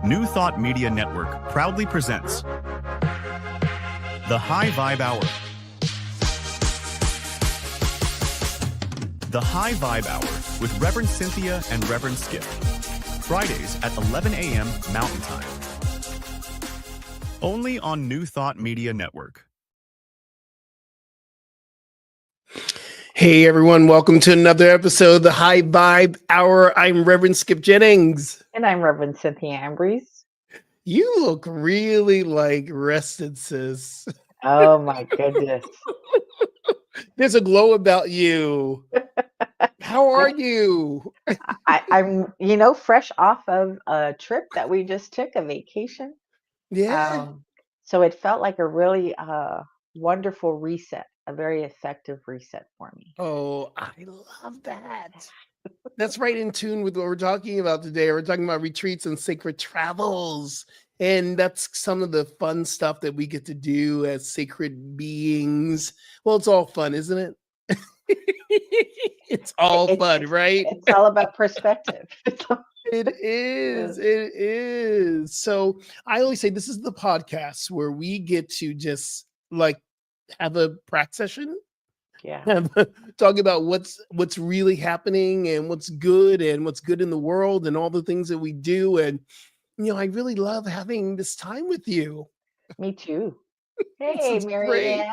New Thought Media Network proudly presents The High Vibe Hour. The High Vibe Hour with Reverend Cynthia and Reverend Skip. Fridays at 11 a.m. Mountain Time. Only on New Thought Media Network. Hey everyone, welcome to another episode of the High Vibe Hour. I'm Reverend Skip Jennings. And I'm Reverend Cynthia and Rev. You look really rested, sis. Oh my goodness. There's a glow about you. How are you? I'm, fresh off of a trip that we just took, a vacation. Yeah. So it felt like a really wonderful reset, a very effective reset for me. Oh, I love that. That's right in tune with what we're talking about today. We're talking about retreats and sacred travels. And that's some of the fun stuff that we get to do as sacred beings. Well, it's all fun, isn't it? It's all fun, right? It's all about perspective. It is. It is. So I always say this is the podcast where we get to just have a practice session. Yeah. Talk about what's really happening and what's good in the world and all the things that we do. And I really love having this time with you. Me too. Hey, Marianne.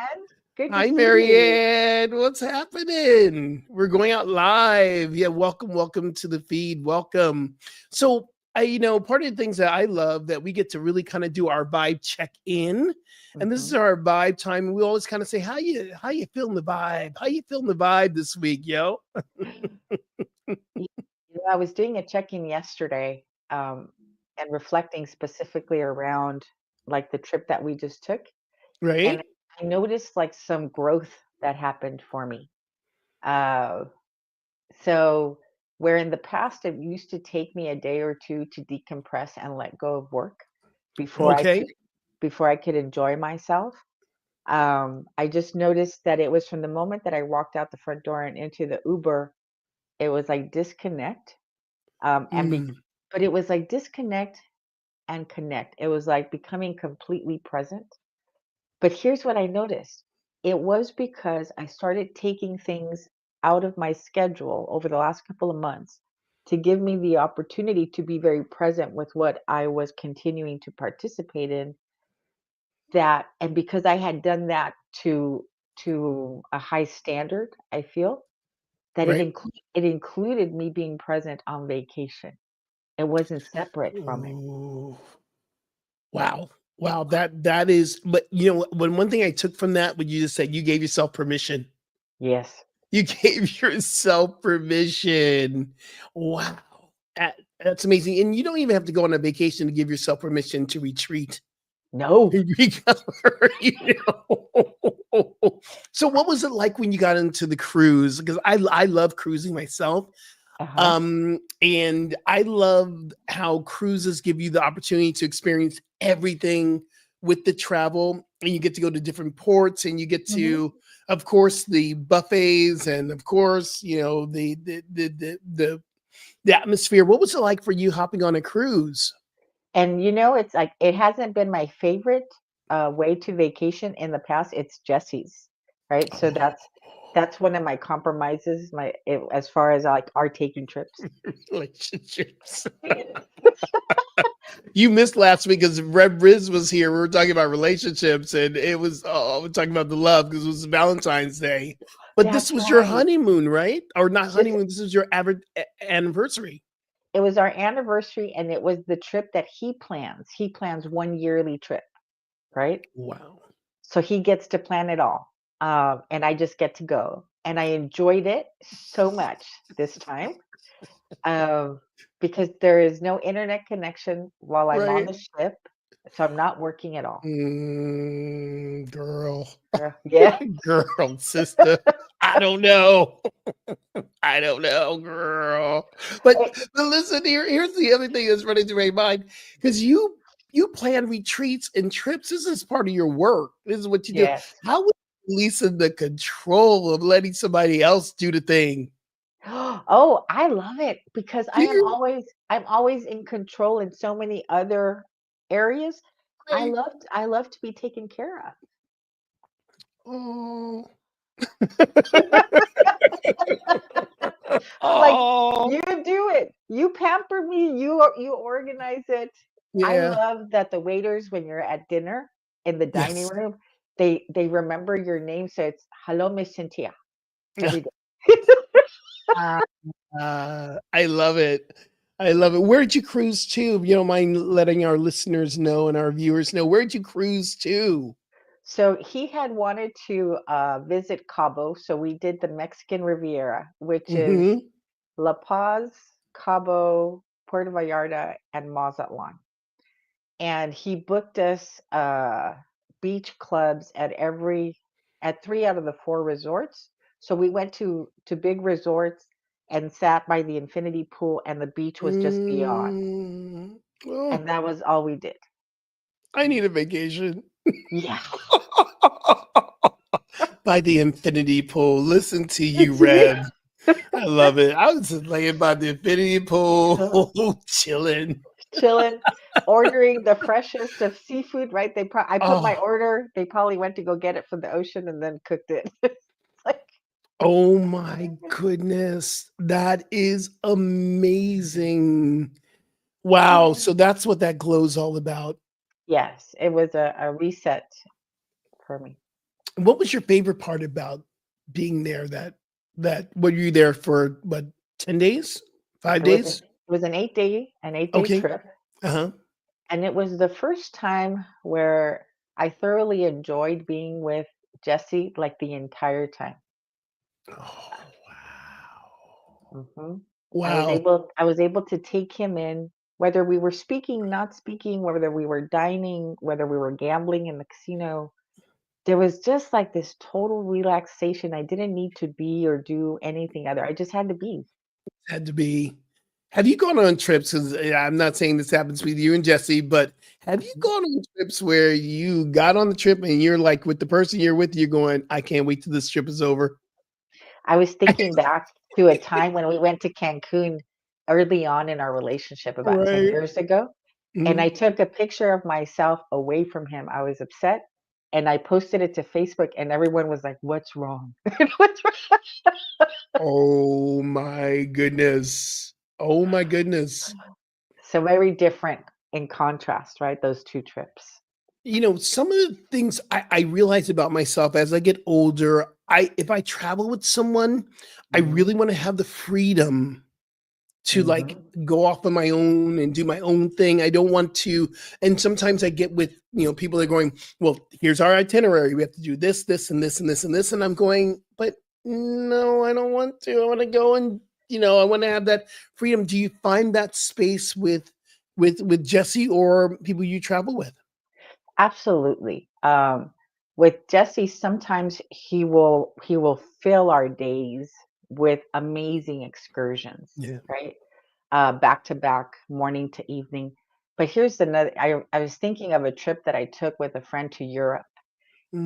Hi, Marianne. What's happening? We're going out live. Yeah, welcome to the feed. Welcome. So, part of the things that I love that we get to really kind of do our vibe check-in. And this is our vibe time. And we always kind of say, how you feeling the vibe? How you feeling the vibe this week, yo? I was doing a check-in yesterday and reflecting specifically around the trip that we just took. Right. And I noticed some growth that happened for me. So where in the past it used to take me a day or two to decompress and let go of work before I could enjoy myself. I just noticed that it was from the moment that I walked out the front door and into the Uber, it was disconnect. But it was disconnect and connect. It was becoming completely present. But here's what I noticed. It was because I started taking things out of my schedule over the last couple of months to give me the opportunity to be very present with what I was continuing to participate in. And because I had done that to a high standard, I feel that it included me being present on vacation. It wasn't separate from it. Wow. That is, but one thing I took from that, what you just said, you gave yourself permission. Yes. You gave yourself permission. Wow. That's amazing. And you don't even have to go on a vacation to give yourself permission to retreat. No. So what was it like when you got into the cruise? Because I love cruising myself. And I love how cruises give you the opportunity to experience everything with the travel, and you get to go to different ports, and you get to, of course, the buffets, and of course, the atmosphere. What was it like for you hopping on a cruise? And it's it hasn't been my favorite way to vacation in the past. It's Jesse's, right? So that's one of my compromises. As far as our taking trips, relationships. You missed last week because Rev Riz was here. We were talking about relationships, and it was we're talking about the love because it was Valentine's Day. But this was your honeymoon, right? Or not honeymoon? This was your anniversary. It was our anniversary, and it was the trip that he plans. He plans one yearly trip, right? Wow. So he gets to plan it all. And I just get to go. And I enjoyed it so much this time because there is no internet connection while I'm on the ship. So I'm not working at all. Girl. Yeah. Girl, sister. I don't know. Girl. But listen, here's the other thing that's running through my mind. Because you plan retreats and trips. This is part of your work. This is what you do. How would you release the control of letting somebody else do the thing? Oh, I love it because Do you? I'm always in control in so many other areas. Right. I love to be taken care Oh. of. I'm like, Oh. you do it. You pamper me. You organize it. I Yeah. love that the waiters, when you're at dinner in the dining Yes. room, they remember your name. So it's hello, Miss Cynthia, every day. I love it. I love it. Where'd you cruise to? If you don't mind letting our listeners know and our viewers know, where'd you cruise to? So he had wanted to visit Cabo. So we did the Mexican Riviera, which is Hmm. La Paz, Cabo, Puerto Vallarta, and Mazatlan. And he booked us beach clubs at three out of the four resorts. So we went to big resorts and sat by the infinity pool, and the beach was just beyond. Mm. Oh, And that was all we did. I need a vacation. Yeah. By the infinity pool. Listen to you, Rev. I love it. I was just laying by the infinity pool, chilling. Chilling, ordering the freshest of seafood, right? I put my Oh, order, they probably went to go get it from the ocean and then cooked it. It's like, oh my goodness. That is amazing. Wow. yeah. So that's what that glow's all about. Yes, it was a reset for me. What was your favorite part about being there? That were you there for what, 10 days? 5 days? It was an 8-day Okay. trip, Uh-huh. and it was the first time where I thoroughly enjoyed being with Jesse like the entire time. Oh, wow. hmm Wow. I was able to take him in, whether we were speaking, not speaking, whether we were dining, whether we were gambling in the casino. There was just like this total relaxation. I didn't need to be or do anything other. I just had to be. Had to be. Have you gone on trips? Because I'm not saying this happens with you and Jesse, but have you Mhm. gone on trips where you got on the trip and you're like with the person you're with, you're going, I can't wait till this trip is over? I was thinking back to a time when we went to Cancun early on in our relationship about 10 Right. years ago, and I Mhm. took a picture of myself away from him. I was upset, and I posted it to Facebook, and everyone was like, "What's wrong?" What's wrong? Oh my goodness. Oh my goodness. So very different in contrast, right? Those two trips. Some of the things I realize about myself as I get older, if I travel with someone, I Mhm. really want to have the freedom to like Mhm. go off on my own and do my own thing. I don't want to. And sometimes I get with, people that are going, well, here's our itinerary. We have to do this, this, and this, and this, and this. And I'm going, but no, I don't want to. I want to go and, I want to have that freedom. Do you find that space with Jesse or people you travel with? Absolutely. With Jesse, sometimes he will fill our days with amazing excursions, Yeah. right? Back to back, morning to evening. But here's another. I was thinking of a trip that I took with a friend to Europe,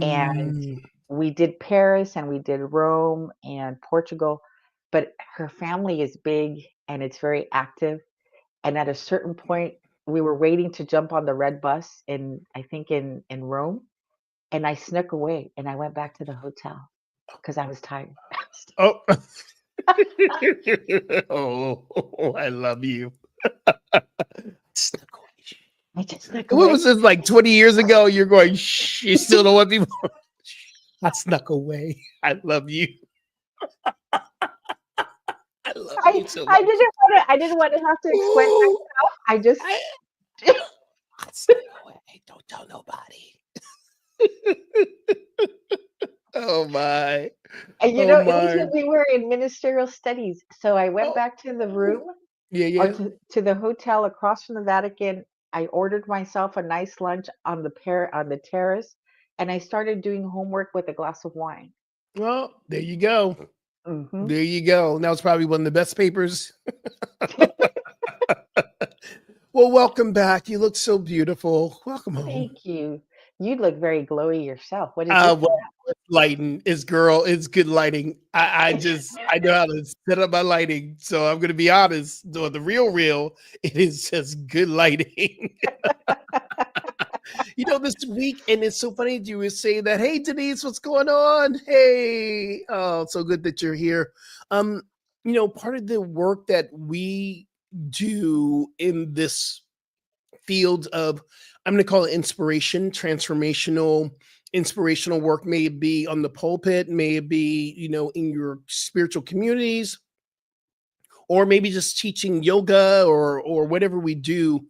and Mm, we did Paris and we did Rome and Portugal. But her family is big and it's very active. And at a certain point, we were waiting to jump on the red bus I think in Rome, and I snuck away and I went back to the hotel because I was tired. oh. Oh, I love you. Snuck away. I just snuck What away. was this like 20 years ago? You're going, shh, you still don't want people. I snuck away. I love you. I love you so much. I didn't want to have to explain Ooh, myself. I just I, I snuck away. Don't tell nobody. Oh my. and Oh it was my. when we were in ministerial studies. So I went Oh, back to the room yeah, or yeah. to the hotel across from the Vatican. I ordered myself a nice lunch on the terrace, and I started doing homework with a glass of wine. Well, there you go. hmm There you go. That was probably one of the best papers. Well, welcome back. You look so beautiful. Welcome home. Thank you. You look very glowy yourself. What is it for Well, it's lighting is girl, it's good lighting. I know how to set up my lighting. So I'm gonna be honest, the real, it is just good lighting. that? This week, and it's so funny that you were saying that. Hey, Denise, what's going on? Hey, oh, so good that you're here. Um, part of the work that we do in this field of, I'm going to call it inspiration, inspirational work, may it be on the pulpit, may it be, in your spiritual communities, or maybe just teaching yoga or whatever we do.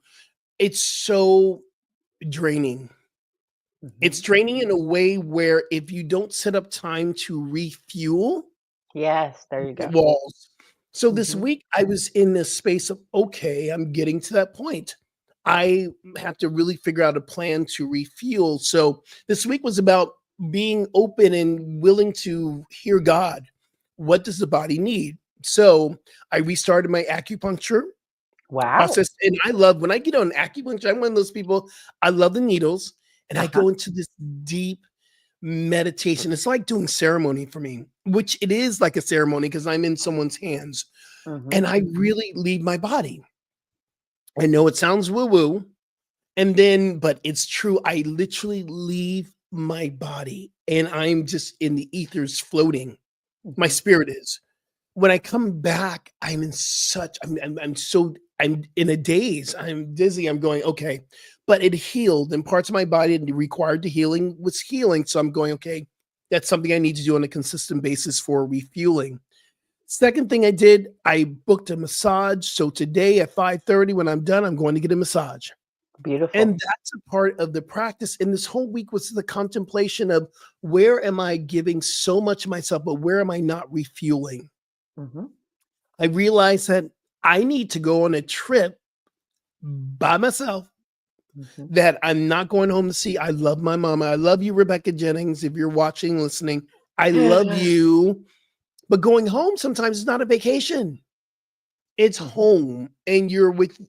It's so draining. It's Mhm. draining in a way where if you don't set up time to refuel, Yes, there you it go. walls. So this Mhm. week I was in this space of, okay, I'm getting to that point. I have to really figure out a plan to refuel. So this week was about being open and willing to hear God. What does the body need? So I restarted my acupuncture Wow. process. And I love when I get on acupuncture, I'm one of those people, I love the needles and I Uh-huh. go into this deep meditation. It's like doing ceremony for me, which it is like a ceremony because I'm in someone's hands and Mhm. I really leave my body. I know it sounds woo woo, but it's true. I literally leave my body and I'm just in the ethers floating. My Mhm. spirit is. When I come back, I'm in such, I'm in a daze. I'm dizzy. I'm going, okay, but it healed and parts of my body that required the healing was healing. So I'm going, okay, that's something I need to do on a consistent basis for refueling. Second thing I did, I booked a massage. So today at 5:30, when I'm done, I'm going to get a massage. And Beautiful. that's a part of the practice. And this whole week was the contemplation of where am I giving so much of myself, but where am I not refueling? Mhm. I realized that I need to go on a trip by myself Mhm. that I'm not going home to see. I love my mama. I love you, Rebecca Jennings. If you're watching, listening, I love you. But going home sometimes is not a vacation. It's Mhm. home and you're with,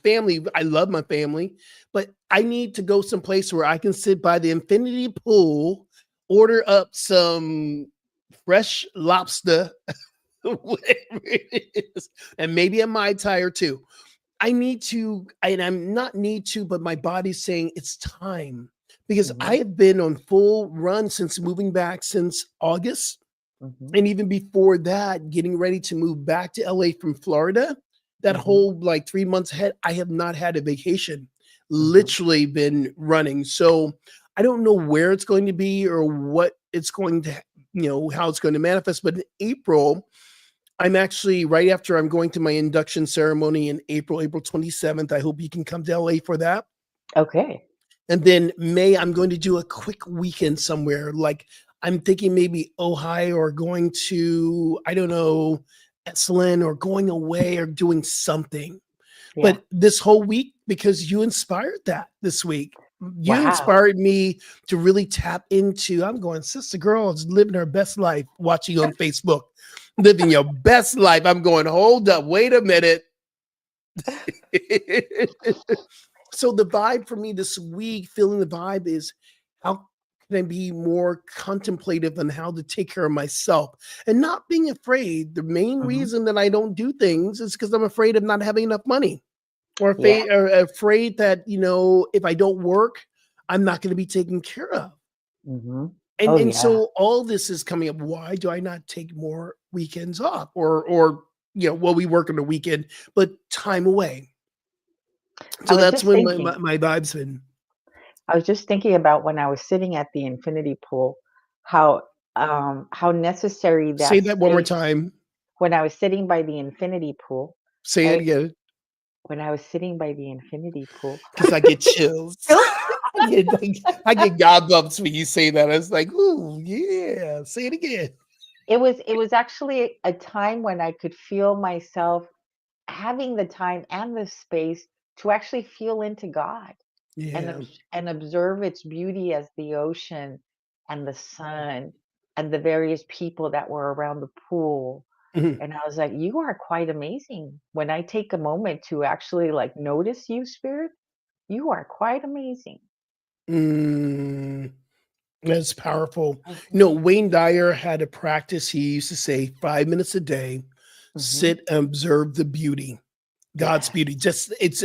family. I love my family, but I need to go someplace where I can sit by the infinity pool, order up some fresh lobster, whatever it is, and maybe a Mai Tai or two. I need to, and I'm not need to, but my body's saying it's time because I Mhm. have been on full run since moving back since August. Mhm. And even before that, getting ready to move back to LA from Florida, that Mhm. whole like 3 months ahead, I have not had a vacation, Mhm. literally been running. So I don't know where it's going to be or what it's going to, how it's going to manifest. But in April, I'm actually right after I'm going to my induction ceremony in April 27th. I hope you can come to LA for that. Okay. And then May, I'm going to do a quick weekend somewhere. Like I'm thinking maybe Ohio or going to, I don't know, Esalen or going away or doing something. Yeah. But this whole week, because you inspired that this week, you Wow. inspired me to really tap into. I'm going, sister girl is living her best life, watching on Facebook, living your best life. I'm going, hold up, wait a minute. So the vibe for me this week, feeling the vibe is how can I be more contemplative on how to take care of myself and not being afraid. The main Mhm. reason that I don't do things is because I'm afraid of not having enough money Yeah. or afraid that, if I don't work, I'm not going to be taken care of. Mhm. And Oh, and yeah. so all this is coming up. Why do I not take more weekends off well, we work on the weekend, but time away. I So was that's just when thinking my vibe's been. I was just thinking about when I was sitting at the infinity pool, how how necessary Say that that one more space time. when I was sitting by the infinity pool, Say it right? again, When I was sitting by the infinity pool. because I get chills. I get goosebumps when you say that. I was like, ooh, yeah. Say it again. It was actually a time when I could feel myself having the time and the space to actually feel into God and Yeah. and observe its beauty as the ocean and the sun and the various people that were around the pool. Mhm. And I was like, you are quite amazing. When I take a moment to actually like notice you, spirit, you are quite amazing. Mm, that's powerful. Mhm. Wayne Dyer had a practice. He used to say 5 minutes a day, Mhm. sit and observe the beauty. God's Yes. beauty.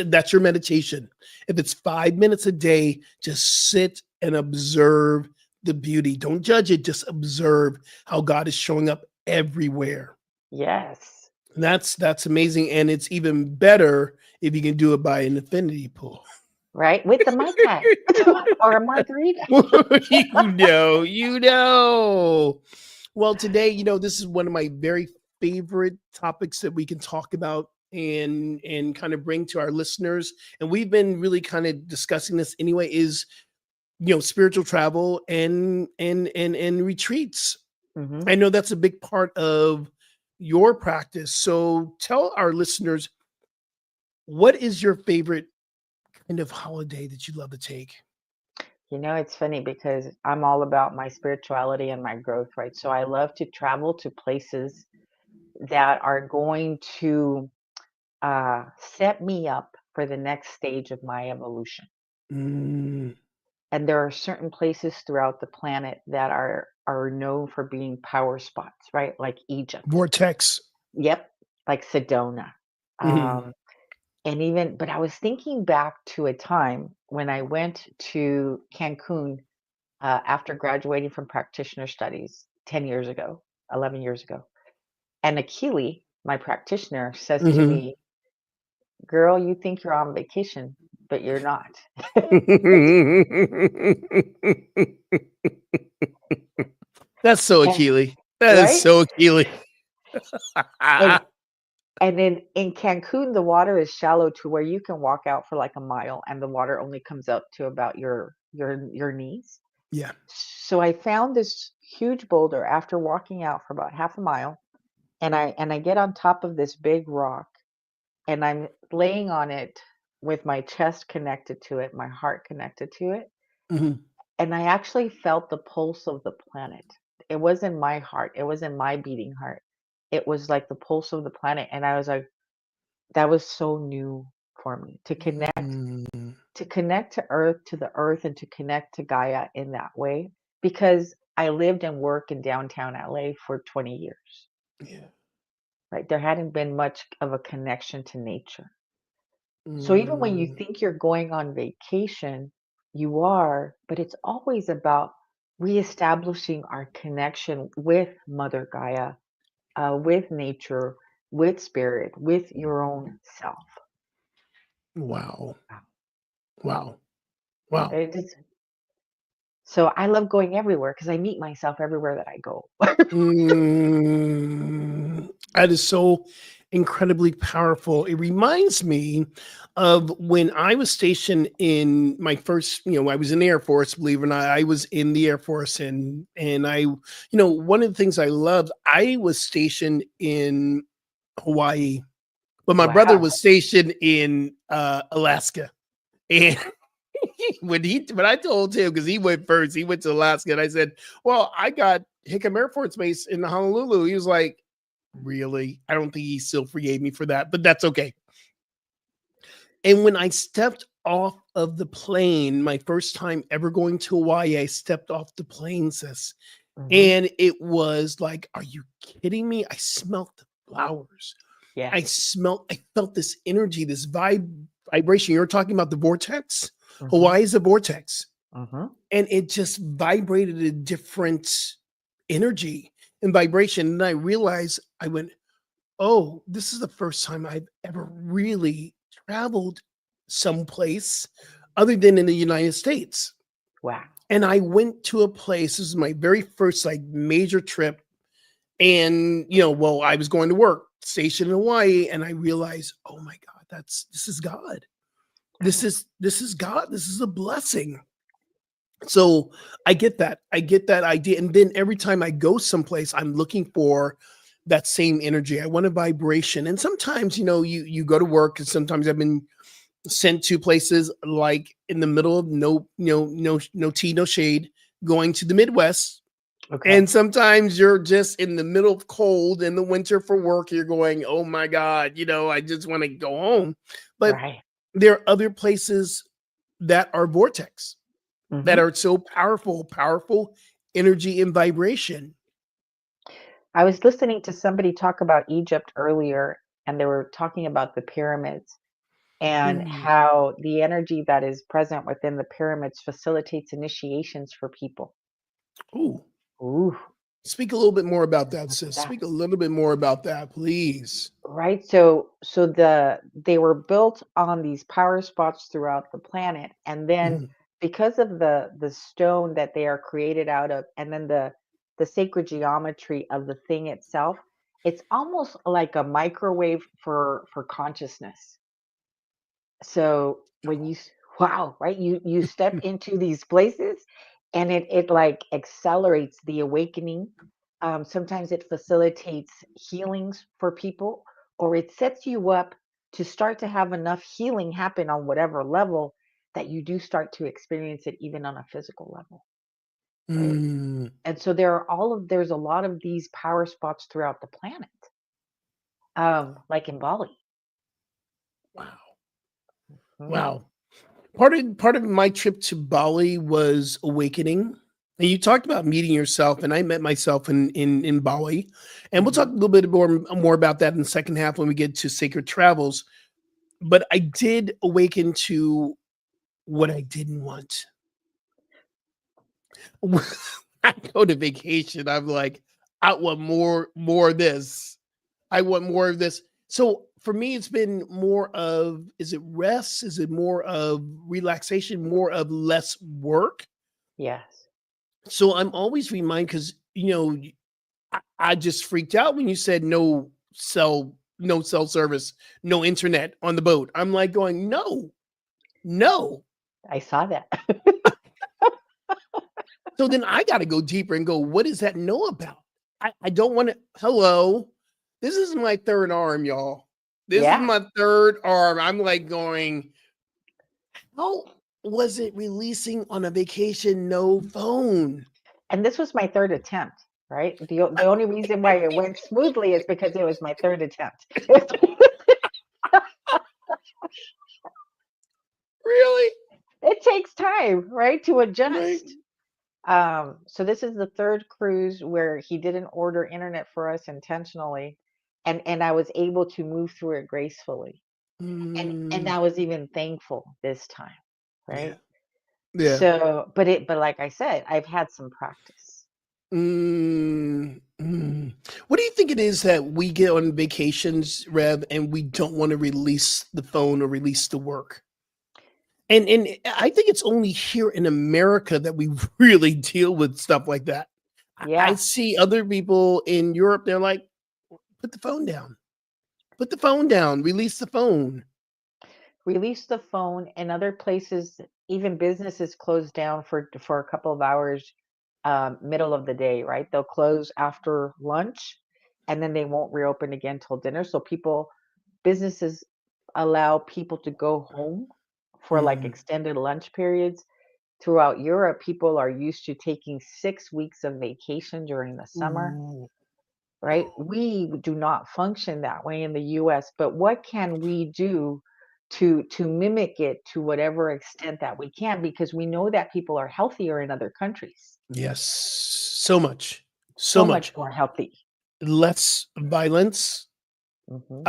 That's your meditation. If it's 5 minutes a day, just sit and observe the beauty. Don't judge it, just observe how God is showing up everywhere. Yes. And that's amazing. And it's even better if you can do it by an infinity pool. Right? With the Mai Tai or a margarita. you know. Well, today, this is one of my very favorite topics that we can talk about and kind of bring to our listeners. And we've been really kind of discussing this anyway, is spiritual travel and retreats. Mhm. I know that's a big part of your practice. So tell our listeners, what is your favorite kind of holiday that you love to take? It's funny because I'm all about my spirituality and my growth, right? So I love to travel to places that are going to set me up for the next stage of my evolution. Mm, And there are certain places throughout the planet that are known for being power spots, right? Like Egypt. vortex. Yep, like Sedona. Mhm. Um, and even, but I was thinking back to a time when I went to Cancun after graduating from practitioner studies 10 years ago, 11 years ago. And Akili, my practitioner, says to Mhm. me, "Girl, you think you're on vacation, but you're not." That's so And, Akili. That is right? so Akili. And and in Cancun, the water is shallow to where you can walk out for like a mile and the water only comes up to about your knees. Yeah. So I found this huge boulder after walking out for about half a mile, and I get on top of this big rock, and I'm laying on it with my chest connected to it, my heart connected to it, Mhm. and I actually felt the pulse of the planet. It wasn't my heart, it wasn't my beating heart. It was like the pulse of the planet, and I was like, that was so new for me Mm. to connect to the earth, and to connect to Gaia in that way, because I lived and worked in downtown LA for 20 years, Yeah. right? There hadn't been much of a connection to nature. So even when you Mm. think you're going on vacation, you are, but it's always about reestablishing our connection with Mother Gaia, with nature, with spirit, with your own self. Wow. Wow. Wow. Wow. It is, so I love going everywhere because I meet myself everywhere that I go. That is so incredibly powerful. It reminds me of when I was stationed in my first, I was in the Air Force, believe it or not. I was in the Air Force and one of the things I loved, I was stationed in Hawaii, but my brother Wow. was stationed in Alaska. And when I told him, because he went first, he went to Alaska, and I said, "Well, I got Hickam Air Force Base in Honolulu." He was like, "Really?" I don't think he still forgave me for that, but that's okay. And when I stepped off of the plane, my first time ever going to Hawaii, I stepped off the plane, sis, Hmm. and it was like, "Are you kidding me?" I smelt the flowers. Yes. I felt this energy, this vibration. You're talking about the vortex. Hmm. Hawaii is a vortex, Hmm. and it just vibrated a different energy and vibration. And I realized, I went, "Oh, this is the first time I've ever really traveled someplace other than in the United States." Wow. And I went to a place. This is my very first like major trip. And well, I was going to work, stationed in Hawaii, and I realized, oh my God, this is God. This is God. This is a blessing. So I get that. I get that idea. And then every time I go someplace, I'm looking for that same energy. I want a vibration. And sometimes, you go to work, and sometimes I've been sent to places like in the middle of no tea, no shade, going to the Midwest. Okay. And sometimes you're just in the middle of cold in the winter for work. You're going, oh my God, I just want to go home. But Right. there are other places that are vortex. that Mhm. are so powerful energy and vibration. I was listening to somebody talk about Egypt earlier, and they were talking about the pyramids and Mm. how the energy that is present within the pyramids facilitates initiations for people. Ooh. Ooh, Speak a little bit more about that, look at sis. that. Speak a little bit more about that, please. Right. So they were built on these power spots throughout the planet, and then Mhm. because of the stone that they are created out of, and then the sacred geometry of the thing itself, it's almost like a microwave for consciousness. So when wow, right? You step into these places and it like accelerates the awakening. Sometimes it facilitates healings for people, or it sets you up to start to have enough healing happen on whatever level that you do start to experience it even on a physical level, right? Mm. And so there's a lot of these power spots throughout the planet, like in Bali. Wow. Mhm. Wow. Part of my trip to Bali was awakening. And you talked about meeting yourself, and I met myself in Bali. And we'll talk a Mhm. little bit more about that in the second half when we get to sacred travels. But I did awaken to what I didn't want. When I go to vacation, I'm like, I want more of this. I want more of this. So for me, it's been more of, is it rest? Is it more of relaxation? More of less work? Yes. So I'm always reminded because I just freaked out when you said no cell service, no internet on the boat. I'm like going, no, no. I saw that. So then I got to go deeper and go, what does that know about? I don't want to. Hello, this is my third arm, y'all. This is Yeah. my third arm. I'm like going, how was it releasing on a vacation? No phone. And this was my 3rd attempt, right? The only reason why it went smoothly is because it was my 3rd attempt. Really? It takes time, right, to Right. adjust. So this is the 3rd cruise where he didn't order internet for us intentionally, and I was able to move through it gracefully. And Mm, I was even thankful this time, yeah. right? Yeah. But like I said, I've had some practice. What do you think it is that we get on vacations, Rev, and we don't want to release the phone or release the work? And I think it's only here in America that we really deal with stuff like that. I Yeah. see other people in Europe, they're like, put the phone down. Put the phone down, release the phone. Release the phone. In other places, even businesses close down for a couple of hours, middle of the day, right? They'll close after lunch, and then they won't reopen again till dinner. So businesses allow people to go home for like Mm. extended lunch periods. Throughout Europe, people are used to taking 6 weeks of vacation during the summer, Ooh. right? We do not function that way in the US, but what can we do to mimic it to whatever extent that we can, because we know that people are healthier in other countries. Yes. So much. So So much much. more healthy. Less violence. Mhm.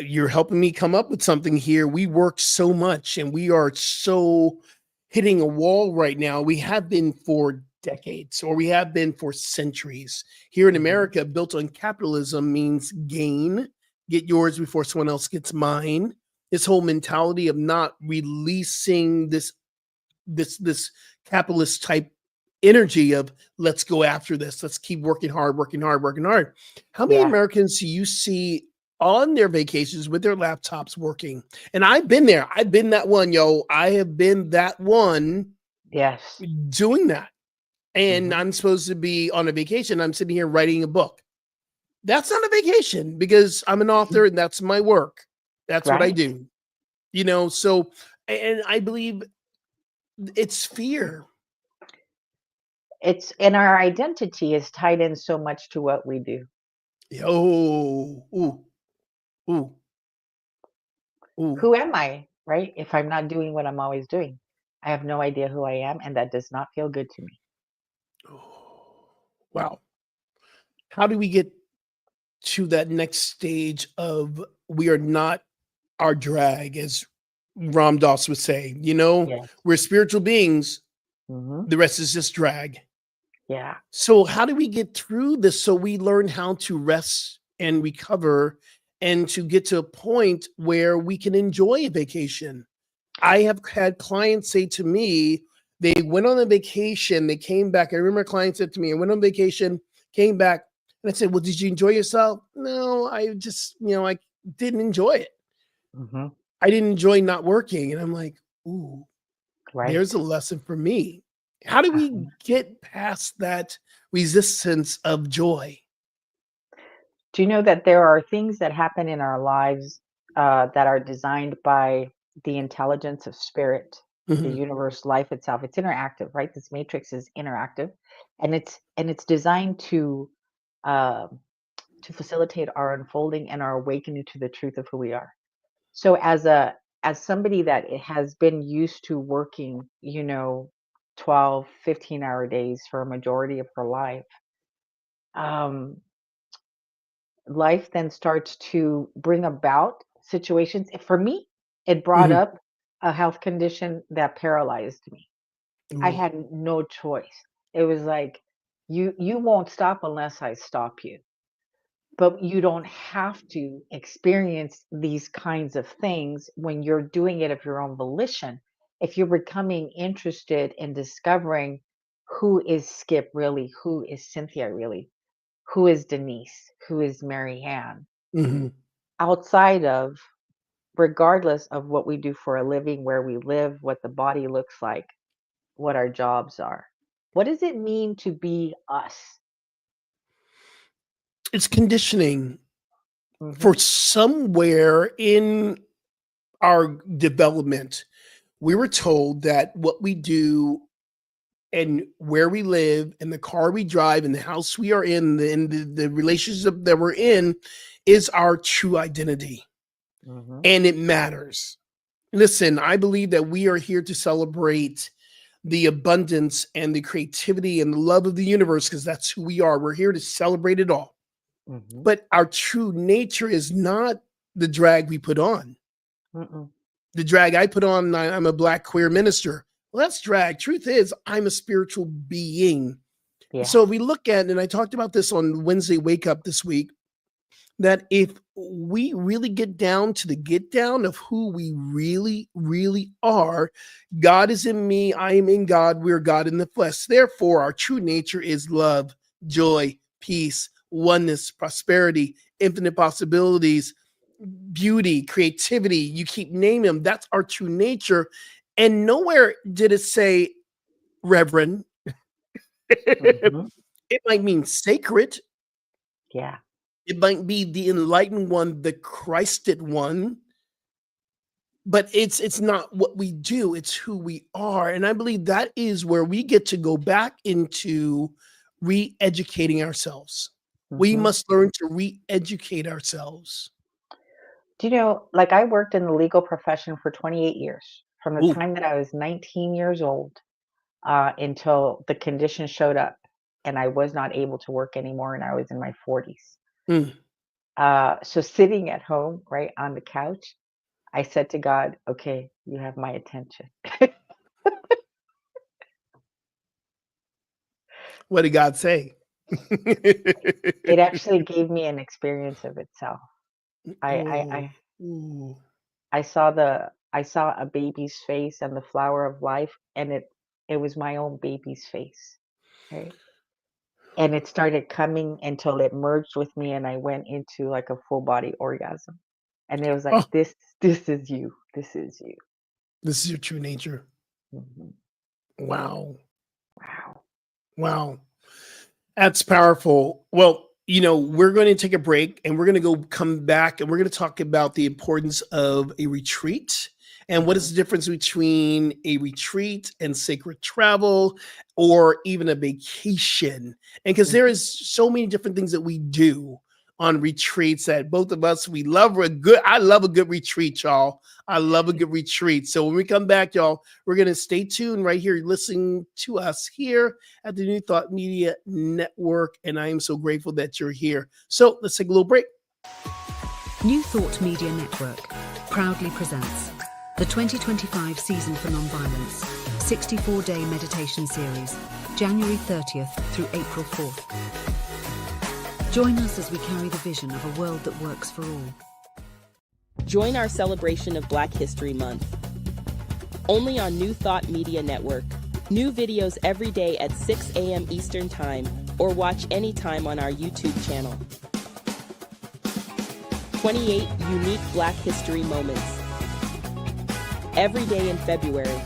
You're helping me come up with something here. We work so much and we are so hitting a wall right now. We have been for decades, or we have been for centuries. Here in Mhm. America, built on capitalism means gain, get yours before someone else gets mine. This whole mentality of not releasing this capitalist type energy of let's go after this, let's keep working hard, working hard, working hard. How many Yeah. Americans do you see on their vacations with their laptops working? And I've been there. I've been that one, yo. I have been that one Yes. doing that. And Mhm. I'm supposed to be on a vacation. I'm sitting here writing a book. That's not a vacation because I'm an author and that's my work. That's what I Right. do. So and I believe it's fear. It's and our identity is tied in so much to what we do. Oh, ooh, ooh, ooh. Who am I, right? If I'm not doing what I'm always doing. I have no idea who I am, and that does not feel good to me. Oh, wow. How do we get to that next stage of we are not our drag, as Ram Dass would say? Yes. We're spiritual beings. Hmm. The rest is just drag. Yeah. So how do we get through this so we learn how to rest and recover and to get to a point where we can enjoy a vacation? I have had clients say to me, they went on a vacation, they came back. I remember a client said to me, I went on vacation, came back, and I said, well, did you enjoy yourself? No, I just, I didn't enjoy it. Hmm. I didn't enjoy not working. And I'm like, ooh, there's Right. a lesson for me. How do we Uh-huh. get past that resistance of joy? Do you know that there are things that happen in our lives that are designed by the intelligence of spirit, the Mhm, universe, life itself? It's interactive, right? This matrix is interactive, and it's designed uh, to facilitate our unfolding and our awakening to the truth of who we are. So as somebody that it has been used to working, 12, 15-hour days for a majority of her life, um, life then starts to bring about situations. For me, it brought mhm. up a health condition that paralyzed me. I Ooh, had no choice. It was like, you won't stop unless I stop you. But you don't have to experience these kinds of things when you're doing it of your own volition. If you're becoming interested in discovering who is Skip really, who is Cynthia really, who is Denise, who is Marianne, mhm. outside of, regardless of what we do for a living, where we live, what the body looks like, what our jobs are. What does it mean to be us? It's conditioning for Hmm. somewhere in our development. We were told that what we do and where we live and the car we drive and the house we are in, the relationship that we're in is our true identity. Hmm. And it matters. Listen, I believe that we are here to celebrate the abundance and the creativity and the love of the universe because that's who we are. We're here to celebrate it all. Hmm. But our true nature is not the drag we put on. Mm-mm. The drag I put on, I'm a black queer minister. Well, that's drag. Truth is, I'm a spiritual being. So Yes. we look at, and I talked about this on Wednesday Wake Up this week, that if we really get down to the get down of who we really, really are, God is in me, I am in God, we're God in the flesh. Therefore, our true nature is love, joy, peace, oneness, prosperity, infinite possibilities, beauty, creativity. You keep naming them. That's our true nature. And nowhere did it say reverend. It Hmm. might mean sacred. Yeah. It might be the enlightened one, the Christed one, but it's not what we do, it's who we are. And I believe that is where we get to go back into re-educating ourselves. We Hmm. must learn to re-educate ourselves. Do you know, like I worked in the legal profession for 28 years, from the Ooh, time that I was 19 years old until the condition showed up and I was not able to work anymore and I was in my 40s. mm. So sitting at home, right on the couch, I said to God, okay, you have my attention. What did God say? It actually gave me an experience of itself. I, I, Oh, I, ooh. I saw a baby's face and the flower of life, and it was my own baby's face, right? And it started coming until it merged with me, and I went into like a full body orgasm. And it was like, Oh, this is you, this is you. this is your true nature. Mhm. Wow. Wow. Wow. That's powerful. Well, we're going to take a break and we're going to go come back and we're going to talk about the importance of a retreat and what is Mhm. the difference between a retreat and sacred travel or even a vacation. And because there Mhm. is so many different things that we do. on retreats that both of us, I love a good retreat, y'all. I love a good retreat. So when we come back, y'all, we're going to stay tuned right here, listening to us here at the New Thought Media Network. And I am so grateful that you're here. So let's take a little break. New Thought Media Network proudly presents the 2025 Season for Nonviolence 64-day meditation series, January 30th through April 4th. Join us as we carry the vision of a world that works for all. Join our celebration of Black History Month. Only on New Thought Media Network. New videos every day at 6 a.m. Eastern Time, or watch anytime on our YouTube channel. 28 unique Black History moments. Every day in February.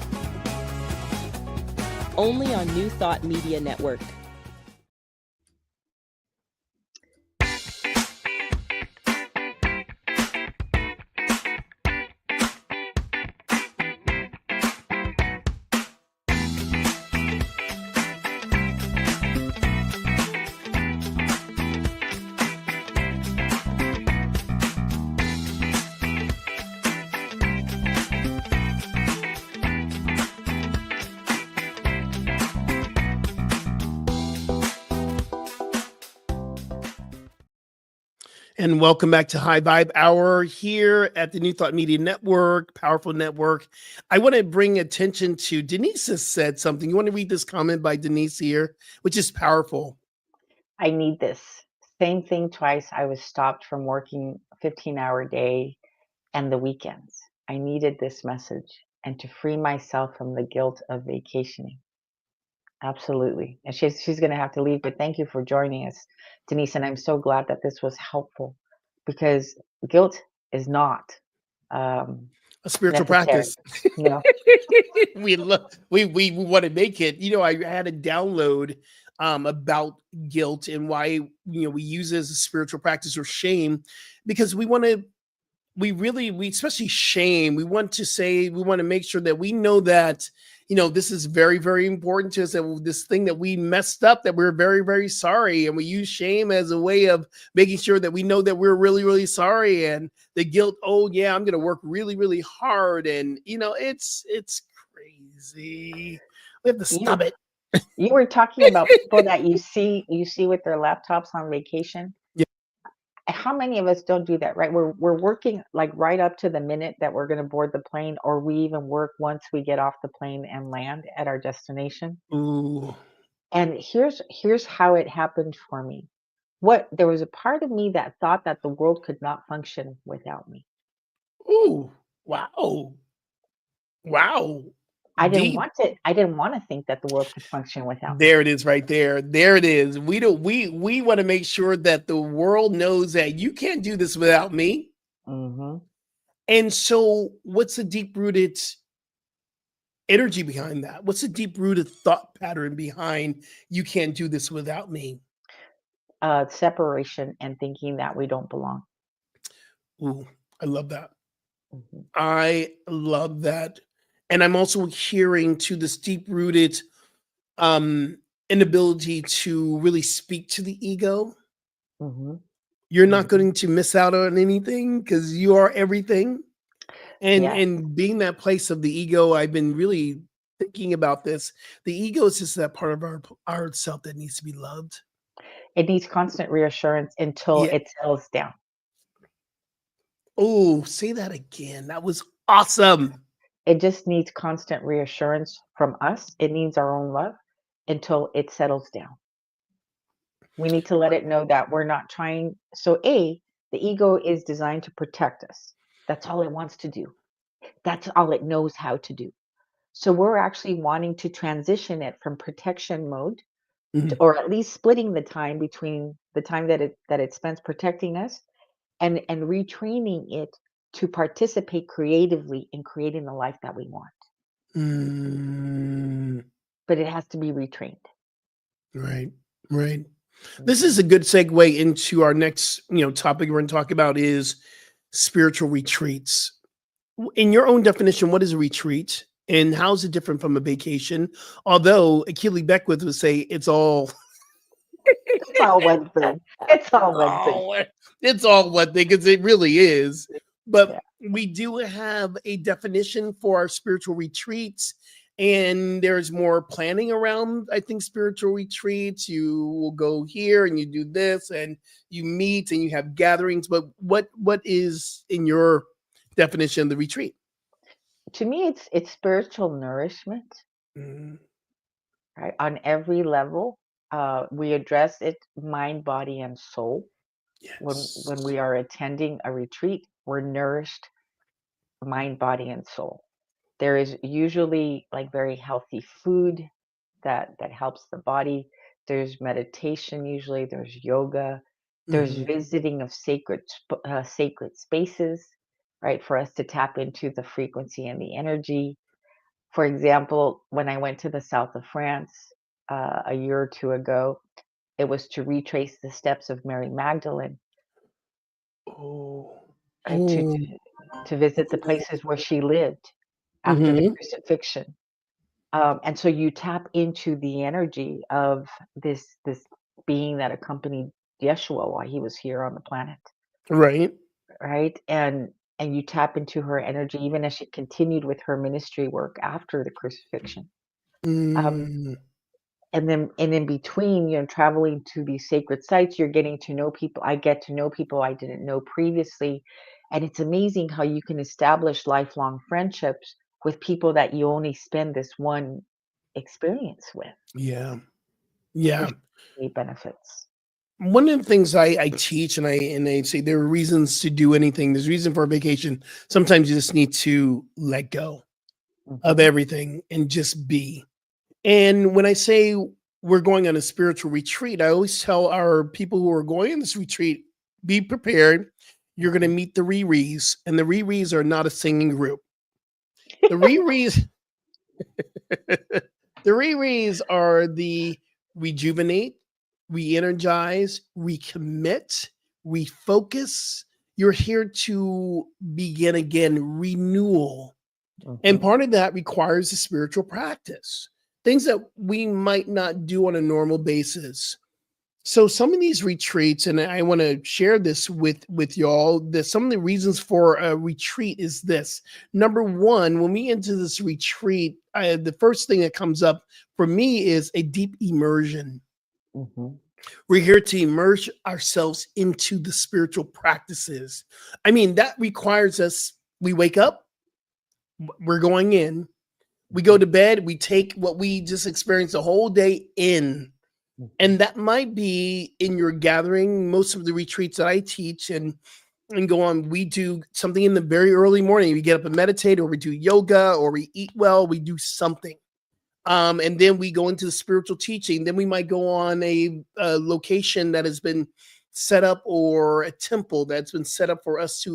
Only on New Thought Media Network. And welcome back to High Vibe Hour here at the New Thought Media Network, powerful network. I want to bring attention to Denise has said something. You want to read this comment by Denise here, which is powerful. I need this. Same thing twice. I was stopped from working a 15-hour day and the weekends. I needed this message and to free myself from the guilt of vacationing. Absolutely. And she's going to have to leave, but thank you for joining us, Denise. And I'm so glad that this was helpful, because guilt is not A spiritual necessary. practice. No. we want to make it. I had a download about guilt and why we use it as a spiritual practice, or shame, because we especially shame. We want to make sure that we know that this is very, very important to us, that this thing that we messed up, that we're very, very sorry. And we use shame as a way of making sure that we know that we're really, really sorry. And the guilt, oh yeah, I'm going to work really, really hard. And it's crazy. We have to stop it. You were talking about people that you see with their laptops on vacation. Yeah. How many of us don't do that, right? We're working like right up to the minute that we're going to board the plane, or we even work once we get off the plane and land at our destination. Ooh. And here's how it happened for me. There was a part of me that thought that the world could not function without me. Ooh. Wow. Wow. I didn't Deep. want to think that the world could function without me. There it is right there. There it is. We want to make sure that the world knows that you can't do this without me. Mm-hmm. And so what's the deep-rooted energy behind that? What's the deep-rooted thought pattern behind you can't do this without me? Separation and thinking that we don't belong. Ooh, I love that. Mm-hmm. I love that. And I'm also hearing to this deep-rooted inability to really speak to the ego. Mm-hmm. You're not going to miss out on anything because you are everything. And being that place of the ego, I've been really thinking about this. The ego is just that part of our self that needs to be loved. It needs constant reassurance until it settles down. Oh, say that again. That was awesome. It just needs constant reassurance from us. It needs our own love until it settles down. We need to let it know that we're not trying. So the ego is designed to protect us. That's all it wants to do. That's all it knows how to do. So we're actually wanting to transition it from protection mode, or at least splitting the time between the time that it spends protecting us and retraining it to participate creatively in creating the life that we want. But it has to be retrained. Right. This is a good segue into our next, topic we're going to talk about is spiritual retreats. In your own definition, what is a retreat and how is it different from a vacation? Although Achille Beckwith would say it's all It's all one thing. It's all one thing. It's all one thing, because it really is. But Yeah. we do have a definition for our spiritual retreats, and there's more planning around, I think, spiritual retreats. You will go here and you do this, and you meet and you have gatherings. But what is in your definition of the retreat? To me, it's spiritual nourishment, Mm, right? On every level. We address it mind, body, and soul. When yes. we are attending a retreat, we're nourished mind, body, and soul. There is usually like very healthy food that helps the body. There's meditation usually. There's yoga. There's Mhm. visiting of sacred spaces, right? For us to tap into the frequency and the energy. For example, when I went to the south of France a year or two ago, it was to retrace the steps of Mary Magdalene, Oh. right? To Oh. to to visit the places where she lived after the Mhm. crucifixion. And so you tap into the energy of this being that accompanied Yeshua while he was here on the planet, Right. right? And you tap into her energy even as she continued with her ministry work after the crucifixion. Um, Mm. and in between, traveling to these sacred sites, you're getting to know people. I get to know people I didn't know previously, and it's amazing how you can establish lifelong friendships with people that you only spend this one experience with. Yeah. There's Yeah. many benefits. One of the things I teach, and I say there are reasons to do anything. There's reason for a vacation. Sometimes you just need to let go of Mhm, everything and just be. And when I say we're going on a spiritual retreat, I always tell our people who are going on this retreat, be prepared. You're going to mhm. meet the Riris, and the Riris are not a singing group. The Riris, the Riris are the rejuvenate, re-energize, recommit, refocus. You're here to begin again, renewal. And Mhm, part of that requires a spiritual practice, things that we might not do on a normal basis. So some of these retreats, and I want to share this with y'all, that some of the reasons for a retreat is this. Number one, when we enter this retreat, the first thing that comes up for me is a deep immersion. mhm. We're here to immerse ourselves into the spiritual practices. I mean, that requires us, we wake up, we're going in, we go Mhm, to bed, we take what we just experienced the whole day in. mhm, And that might be in your gathering. Most of the retreats that I teach and go on, we do something in the very early morning. We get up and meditate, or we do yoga, or we eat well, we do something. And then we go into the spiritual teaching. Then we might go on a location that has been set up, or a temple that's been set up for us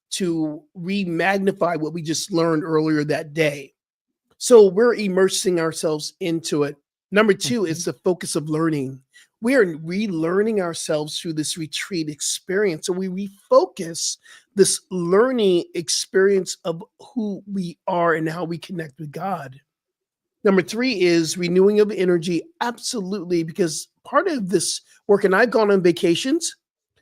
to re-magnify what we just learned earlier that day. So we're immersing ourselves into it. Number two is mhm. the focus of learning. We are relearning ourselves through this retreat experience. So we refocus this learning experience of who we are and how we connect with God. Number three is renewing of energy. Absolutely, because part of this work, and I've gone on vacations,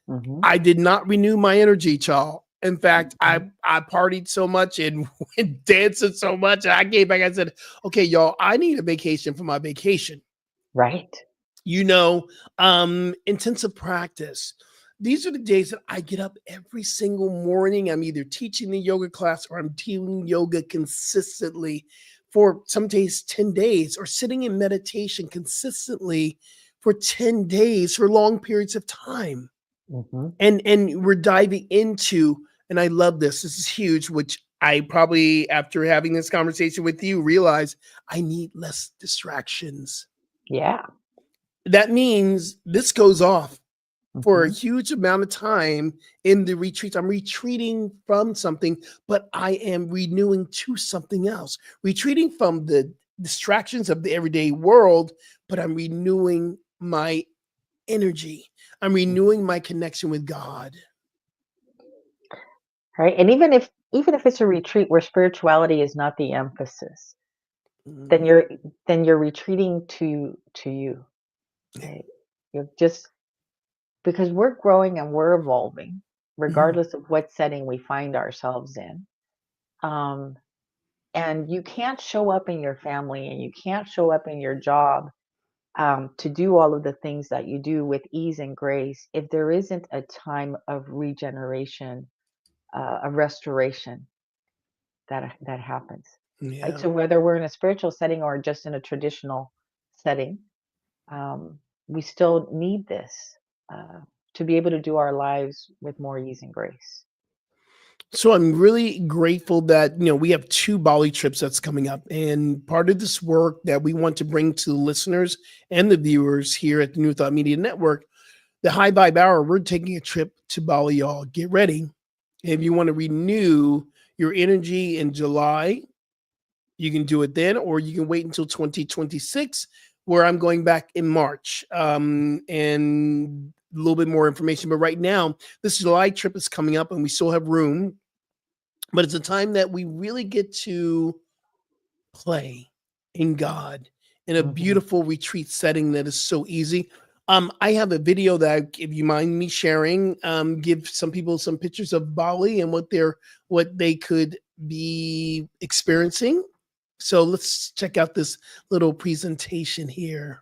Mhm, I did not renew my energy, child. In fact, I mhm. I partied so much and went dancing so much. And I came back. I said, "Okay, y'all, I need a vacation for my vacation." Right. You know, intensive practice. These are the days that I get up every single morning. I'm either teaching the yoga class, or I'm doing yoga consistently for some days 10 days, or sitting in meditation consistently for 10 days for long periods of time. Mhm. And we're diving into, and I love this is huge, which I probably, after having this conversation with you, realize I need less distractions. Yeah. That means this goes off for a Mhm. huge amount of time in the retreats. I'm retreating from something, but I am renewing to something else. Retreating from the distractions of the everyday world, but I'm renewing my energy. I'm renewing my connection with God. Right. And even if it's a retreat where spirituality is not the emphasis, then Mm, you're retreating to you, right? You just because we're growing and we're evolving, regardless of what setting we find ourselves in. And you can't show up in your family and you can't show up in your job to do all of the things that you do with ease and grace if there isn't a time of regeneration, a restoration that happens. Yeah. Right. So whether we're in a spiritual setting or just in a traditional setting, we still need this to be able to do our lives with more ease and grace. So I'm really grateful that, we have 2 Bali trips that's coming up. And part of this work that we want to bring to the listeners and the viewers here at the New Thought Media Network, the High Vibe Hour, we're taking a trip to Bali, y'all. Get ready. If you want to renew your energy in July, you can do it then, or you can wait until 2026, where I'm going back in March. And a little bit more information. But right now, this July trip is coming up and we still have room. But it's a time that we really get to play in God in a beautiful retreat setting that is so easy. I have a video that, if you mind me sharing, give some people some pictures of Bali and what they could be experiencing. So let's check out this little presentation here.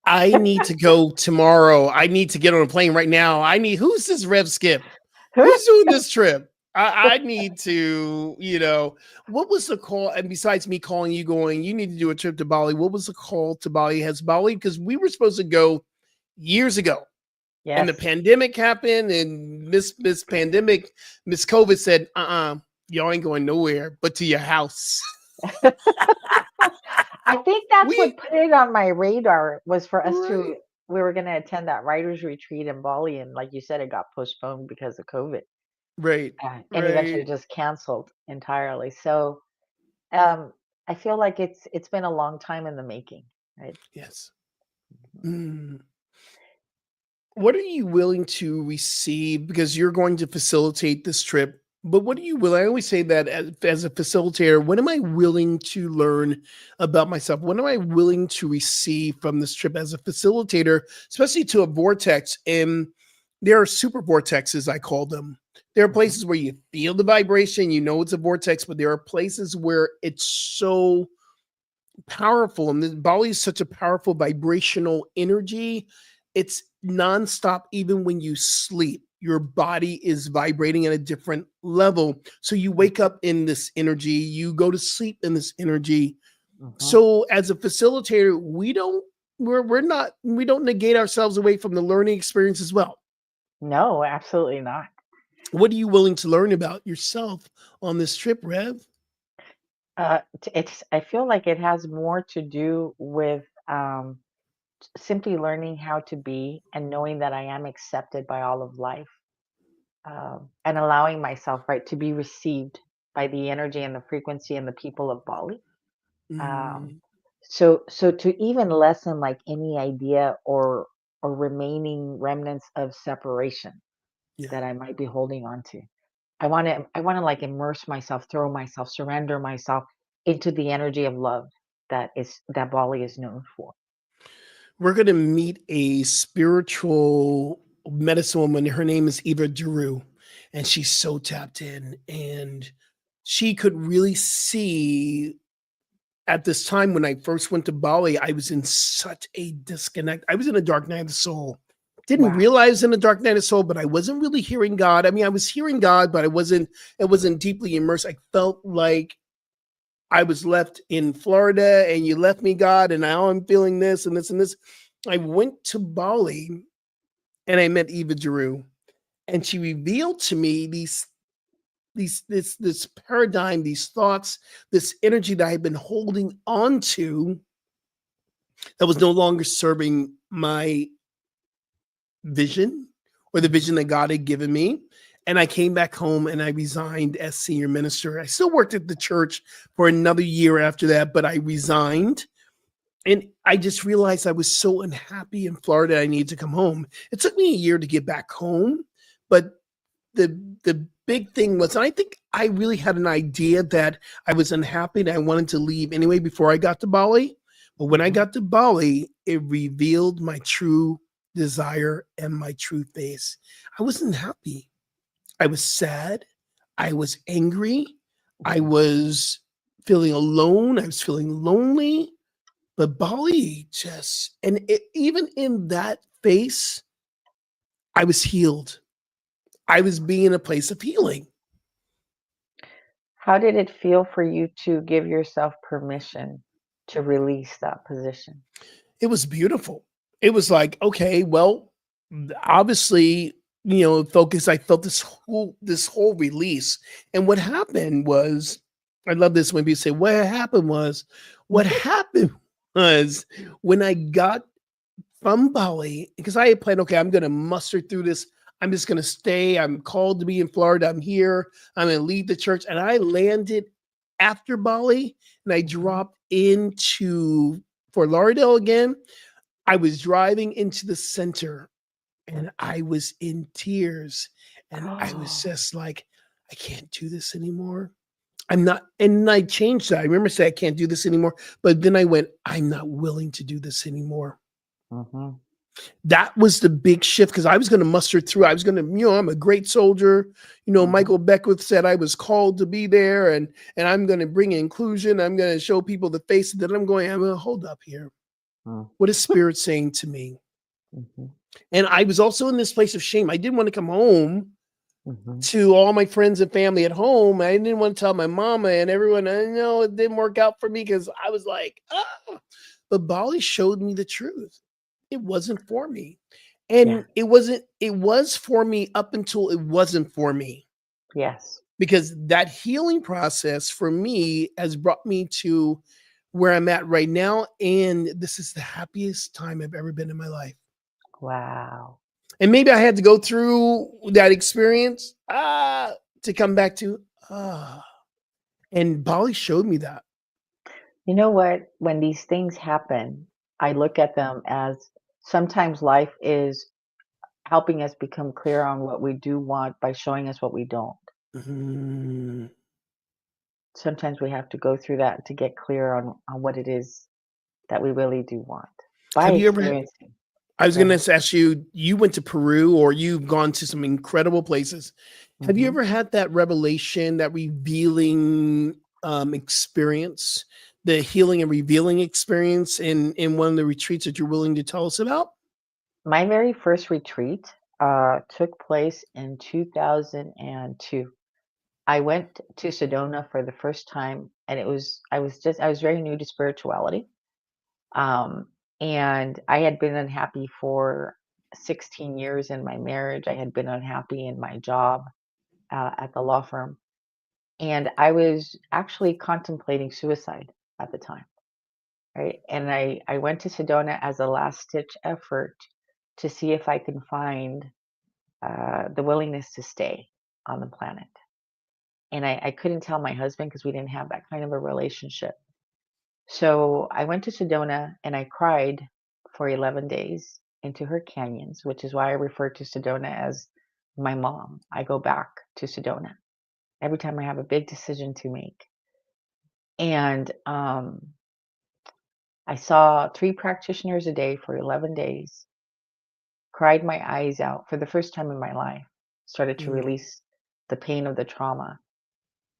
I need to go tomorrow. I need to get on a plane right now. Who's this Rev Skip? Who's doing this trip? I need to, what was the call? And besides me calling you going, you need to do a trip to Bali. What was the call to Bali? Has Bali, because we were supposed to go years ago. Yes. And the pandemic happened, and Miss Pandemic, Miss COVID said, y'all ain't going nowhere but to your house. I think that's what put it on my radar, was for us we were going to attend that writers retreat in Bali. And like you said, it got postponed because of COVID. Right. And eventually just canceled entirely. So I feel like it's been a long time in the making, right? Yes. What are you willing to receive? Because you're going to facilitate this trip. But what are you willing? I always say that as a facilitator, what am I willing to learn about myself? What am I willing to receive from this trip as a facilitator, especially to a vortex? And there are super vortexes, I call them. There are places where you feel the vibration, it's a vortex, but there are places where it's so powerful. And Bali is such a powerful vibrational energy. It's nonstop, even when you sleep. Your body is vibrating at a different level. So you wake up in this energy, you go to sleep in this energy. So as a facilitator, we don't negate ourselves away from the learning experience as well. No, absolutely not. What are you willing to learn about yourself on this trip, Rev? I feel like it has more to do with simply learning how to be and knowing that I am accepted by all of life, and allowing myself, right, to be received by the energy and the frequency and the people of Bali. Um, Mm, so to even lessen like any idea or remaining remnants of separation yeah. that I might be holding on to. I want to like immerse myself, throw myself, surrender myself into the energy of love that Bali is known for. We're going to meet a spiritual medicine woman. Her name is Eva Drew, and she's so tapped in. And she could really see at this time when I first went to Bali, I was in such a disconnect. I was in a dark night of the soul. Didn't Wow. realize in a dark night of the soul, but I wasn't really hearing God. I mean, I was hearing God, but it wasn't deeply immersed. I felt like I was left in Florida and you left me, God, and now I'm feeling this and this and this. I went to Bali and I met Eva Drew, and she revealed to me this paradigm, these thoughts, this energy that I had been holding on to that was no longer serving my vision or the vision that God had given me. And I came back home and I resigned as senior minister. I still worked at the church for another year after that, but I resigned. And I just realized I was so unhappy in Florida. I needed to come home. It took me a year to get back home, but the big thing was, and I think I really had an idea that I was unhappy and I wanted to leave anyway before I got to Bali. But when I got to Bali, it revealed my true desire and my true face. I wasn't happy. I was sad. I was angry. I was feeling alone. I was feeling lonely. But Bali just, and even in that face, I was healed. I was being in a place of healing. How did it feel for you to give yourself permission to release that position? It was beautiful. It was like, okay, well, obviously, focus. I felt this whole release. And what happened was, I love this when people say, what happened was when I got from Bali, because I had planned, okay, I'm going to muster through this. I'm just going to stay. I'm called to be in Florida. I'm here. I'm going to lead the church. And I landed after Bali and I dropped into Fort Lauderdale again. I was driving into the center and I was in tears. And I was just like, I can't do this anymore. I'm not, and I changed that. I remember saying I can't do this anymore. But then I went, I'm not willing to do this anymore. Mhm. That was the big shift because I was going to muster through. I was going to, I'm a great soldier. Michael Beckwith said I was called to be there, and I'm going to bring inclusion. I'm going to show people the face that I'm going to hold up here. Mm. What is Spirit saying to me? Mhm. And I was also in this place of shame. I didn't want to come home Mhm. to all my friends and family at home. I didn't want to tell my mama and everyone. I know it didn't work out for me because I was like, ah. But Bali showed me the truth. It wasn't for me. Yeah. And it was for me up until it wasn't for me. Yes. Because that healing process for me has brought me to where I'm at right now. And this is the happiest time I've ever been in my life. Wow. And maybe I had to go through that experience to come back to. And Bali showed me that. You know what? When these things happen, I look at them as sometimes life is helping us become clear on what we do want by showing us what we don't. Mhm. Sometimes we have to go through that to get clear on what it is that we really do want by Have you ever experiencing. I was Go going ahead. to ask you, you went to Peru or you've gone to some incredible places. Have you Mhm. ever had that revelation, that revealing experience, the healing and revealing experience in one of the retreats that you're willing to tell us about? My very first retreat took place in 2002. I went to Sedona for the first time, and I was very new to spirituality. And I had been unhappy for 16 years in my marriage. I had been unhappy in my job at the law firm. And I was actually contemplating suicide at the time, right? And I went to Sedona as a last stitch effort to see if I can find the willingness to stay on the planet. And I couldn't tell my husband because we didn't have that kind of a relationship. So I went to Sedona and I cried for 11 days into her canyons, which is why I refer to Sedona as my mom. I go back to Sedona every time I have a big decision to make. And I saw 3 practitioners a day for 11 days, cried my eyes out for the first time in my life, started to release the pain of the trauma.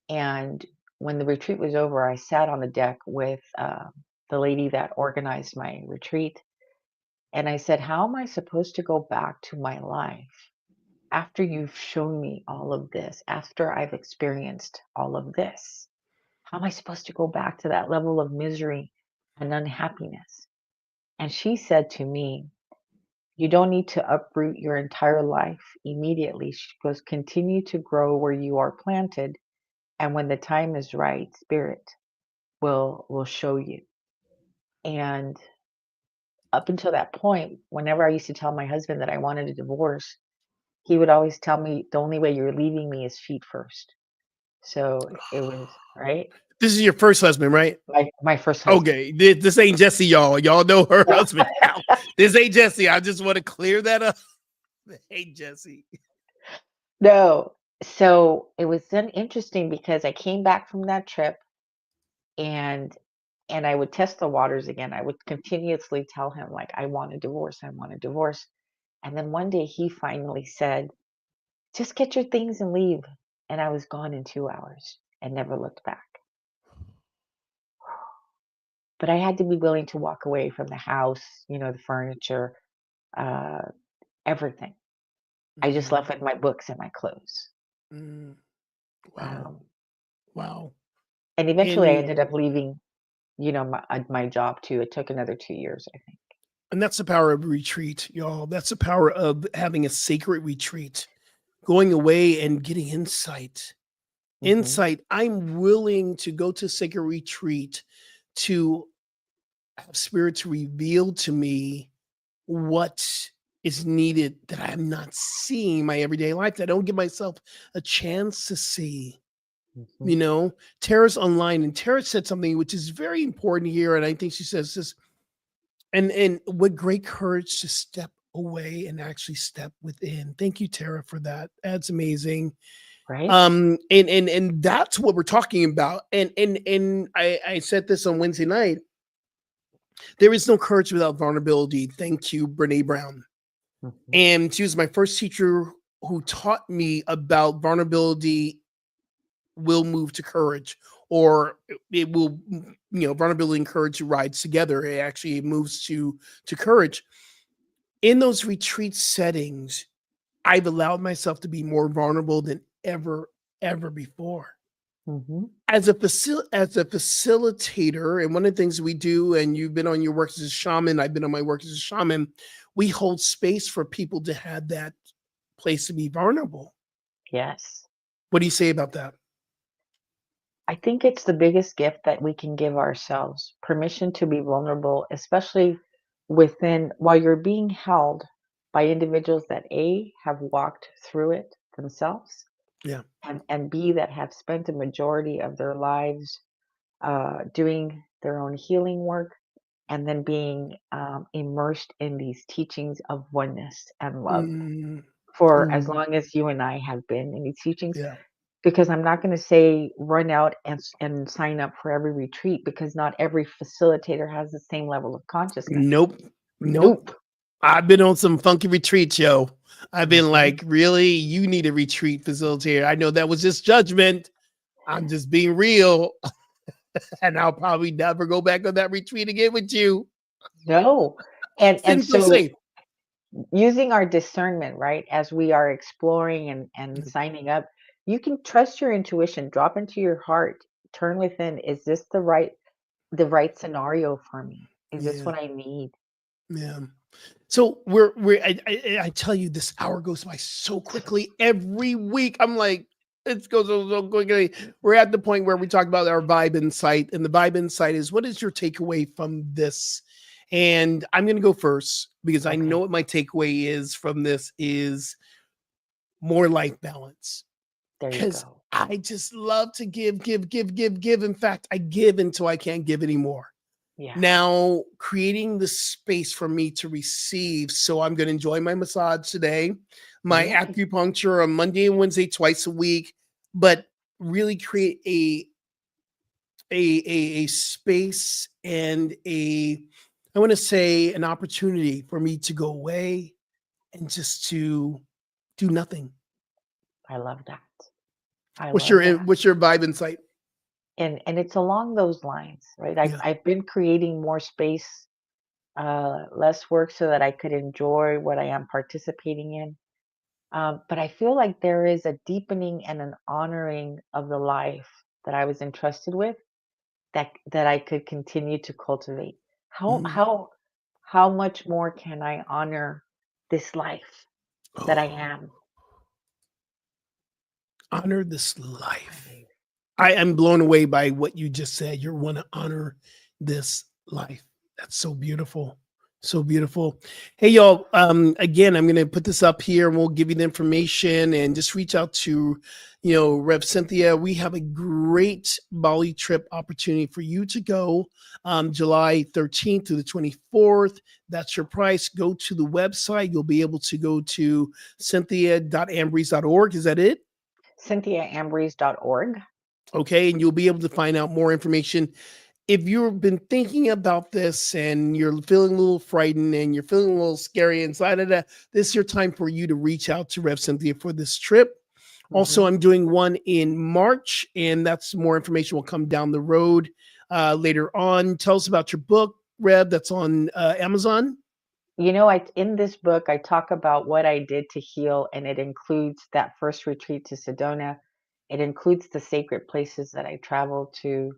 And when the retreat was over, I sat on the deck with the lady that organized my retreat. And I said, how am I supposed to go back to my life after you've shown me all of this, after I've experienced all of this? How am I supposed to go back to that level of misery and unhappiness? And she said to me, you don't need to uproot your entire life immediately. She goes, continue to grow where you are planted. And when the time is right, spirit will show you. And up until that point, whenever I used to tell my husband that I wanted a divorce, he would always tell me the only way you're leaving me is feet first. So it was right. This is your first husband, right? My first husband. Okay, this ain't Jesse, y'all. Y'all know her husband now. This ain't Jesse. I just want to clear that up. Hey, Jesse. No. So it was then interesting because I came back from that trip and I would test the waters again. I would continuously tell him, like, I want a divorce. I want a divorce. And then one day he finally said, just get your things and leave. And I was gone in 2 hours and never looked back. But I had to be willing to walk away from the house, the furniture, everything. I just left with my books and my clothes. Wow. Wow. And eventually I ended up leaving, my job too. It took another 2 years, I think. And that's the power of retreat, y'all. That's the power of having a sacred retreat, going away and getting insight. Insight. I'm willing to go to sacred retreat to have spirits reveal to me what is needed that I'm not seeing in my everyday life, that I don't give myself a chance to see. Tara's online, and Tara said something which is very important here, and I think she says this, and with great courage to step away and actually step within. Thank you, Tara, for that. That's amazing. Right. And that's what we're talking about. And I said this on Wednesday night. There is no courage without vulnerability. Thank you, Brene Brown. And she was my first teacher who taught me about vulnerability will move to courage, or it will, vulnerability and courage rides together. It actually moves to courage. In those retreat settings, I've allowed myself to be more vulnerable than ever before. As a facilitator, and one of the things we do, and you've been on your work as a shaman, I've been on my work as a shaman, we hold space for people to have that place to be vulnerable. Yes. What do you say about that? I think it's the biggest gift that we can give ourselves, permission to be vulnerable, especially while you're being held by individuals that A, have walked through it themselves. Yeah. And B, that have spent a majority of their lives doing their own healing work, and then being immersed in these teachings of oneness and love for as long as you and I have been in these teachings. Yeah. Because I'm not going to say run out and sign up for every retreat, because not every facilitator has the same level of consciousness. Nope. I've been on some funky retreats, yo. I've been like, really? You need a retreat facilitator. I know that was just judgment. I'm just being real. And I'll probably never go back on that retreat again with you. No. And so safe. Using our discernment, right, as we are exploring and signing up, you can trust your intuition, drop into your heart turn within. Is this the right scenario for me? Is this what I need? Yeah. So I tell you, this hour goes by so quickly every week. I'm like, it goes so quickly. We're at the point where we talk about our vibe insight, and the vibe insight is, what is your takeaway from this? And I'm going to go first because I know what my takeaway is from this is more life balance. There you Because go. I just love to give. In fact, I give until I can't give anymore. Yeah. Now creating the space for me to receive. So I'm going to enjoy my massage today, my acupuncture on Monday and Wednesday, twice a week, but really create a space and I want to say an opportunity for me to go away and just to do nothing. I love that. What's your vibe insight? And it's along those lines, right? I've been creating more space, less work, so that I could enjoy what I am participating in. But I feel like there is a deepening and an honoring of the life that I was entrusted with, that I could continue to cultivate. How much more can I honor this life that I am? Honor this life. I am blown away by what you just said. You want to honor this life. That's so beautiful. So beautiful. Hey, y'all. Again, I'm going to put this up here and we'll give you the information, and just reach out to, Rev Cynthia. We have a great Bali trip opportunity for you to go July 13th to the 24th. That's your price. Go to the website. You'll be able to go to cynthia.ambries.org. Is that it? CynthiaAmbries.org. Okay, and you'll be able to find out more information. If you've been thinking about this and you're feeling a little frightened and you're feeling a little scary inside of that, this is your time for you to reach out to Rev Cynthia for this trip. Also, I'm doing one in March, and that's more information will come down the road later on. Tell us about your book, Rev, that's on Amazon. In this book, I talk about what I did to heal, and it includes that first retreat to Sedona. It includes the sacred places that I traveled to,